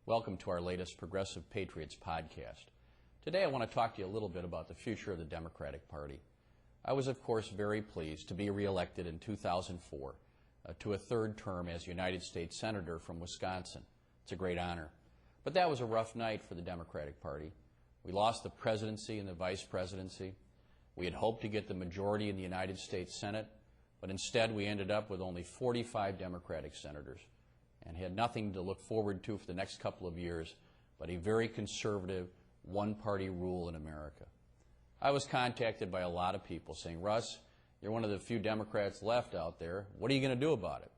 Welcome to our latest Progressive Patriots podcast. Today I want to talk to you a little bit about the future of the Democratic Party. I was, of course, very pleased to be reelected in 2004 to a third term as United States Senator from Wisconsin. It's a great honor. But that was a rough night for the Democratic Party. We lost the presidency and the vice presidency. We had hoped to get the majority in the United States Senate, but instead we ended up with only 45 Democratic senators and had nothing to look forward to for the next couple of years but a very conservative one-party rule in America. I was contacted by a lot of people saying, "Russ, you're one of the few Democrats left out there. What are you going to do about it?"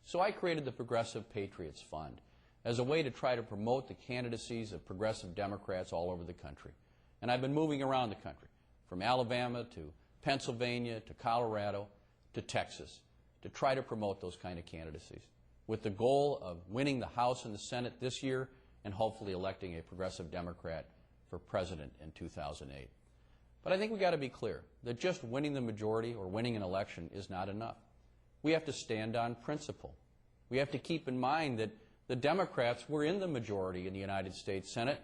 So I created the Progressive Patriots Fund as a way to try to promote the candidacies of progressive Democrats all over the country. And I've been moving around the country, from Alabama to Pennsylvania to Colorado to Texas, to try to promote those kind of candidacies, with the goal of winning the House and the Senate this year and hopefully electing a progressive Democrat for president in 2008. But I think we've got to be clear that just winning the majority or winning an election is not enough. We have to stand on principle. We have to keep in mind that the Democrats were in the majority in the United States Senate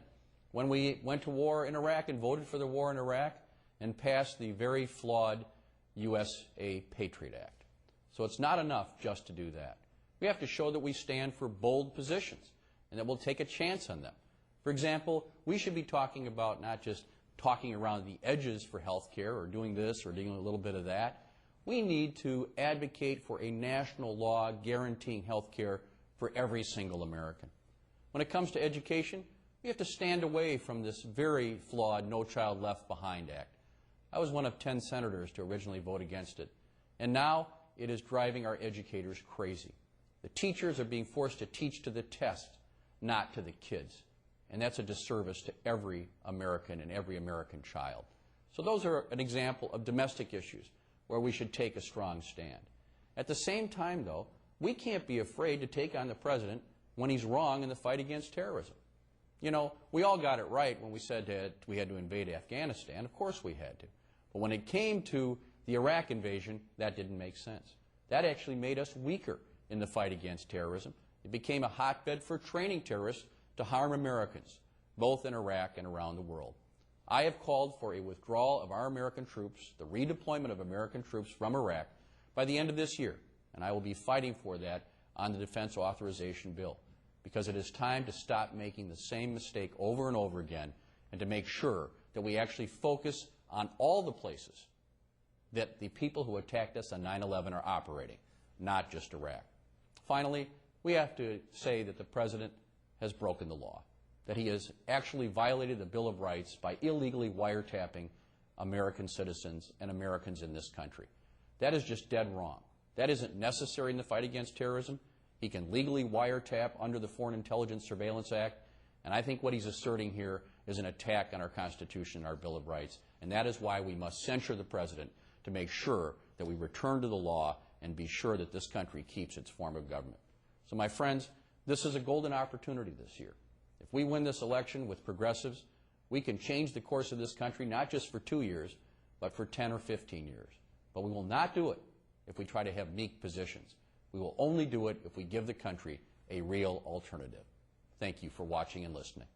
when we went to war in Iraq and voted for the war in Iraq and passed the very flawed USA Patriot Act. So it's not enough just to do that. We have to show that we stand for bold positions and that we'll take a chance on them. For example, we should be talking about not just talking around the edges for health care or doing this or doing a little bit of that. We need to advocate for a national law guaranteeing health care for every single American. When it comes to education, we have to stand away from this very flawed No Child Left Behind Act. I was one of 10 senators to originally vote against it, and now it is driving our educators crazy. The teachers are being forced to teach to the test, not to the kids. And that's a disservice to every American and every American child. So those are an example of domestic issues where we should take a strong stand. At the same time, though, we can't be afraid to take on the president when he's wrong in the fight against terrorism. You know, we all got it right when we said that we had to invade Afghanistan. Of course we had to. But when it came to the Iraq invasion, that didn't make sense. That actually made us weaker in the fight against terrorism. It became a hotbed for training terrorists to harm Americans, both in Iraq and around the world. I have called for a withdrawal of our American troops, the redeployment of American troops from Iraq, by the end of this year, and I will be fighting for that on the Defense Authorization Bill, because it is time to stop making the same mistake over and over again and to make sure that we actually focus on all the places that the people who attacked us on 9/11 are operating, not just Iraq. Finally, we have to say that the President has broken the law, that he has actually violated the Bill of Rights by illegally wiretapping American citizens and Americans in this country. That is just dead wrong. That isn't necessary in the fight against terrorism. He can legally wiretap under the Foreign Intelligence Surveillance Act, and I think what he's asserting here is an attack on our Constitution and our Bill of Rights, and that is why we must censure the President to make sure that we return to the law and be sure that this country keeps its form of government. So my friends, this is a golden opportunity this year. If we win this election with progressives, we can change the course of this country not just for 2 years, but for 10 or 15 years. But we will not do it if we try to have meek positions. We will only do it if we give the country a real alternative. Thank you for watching and listening.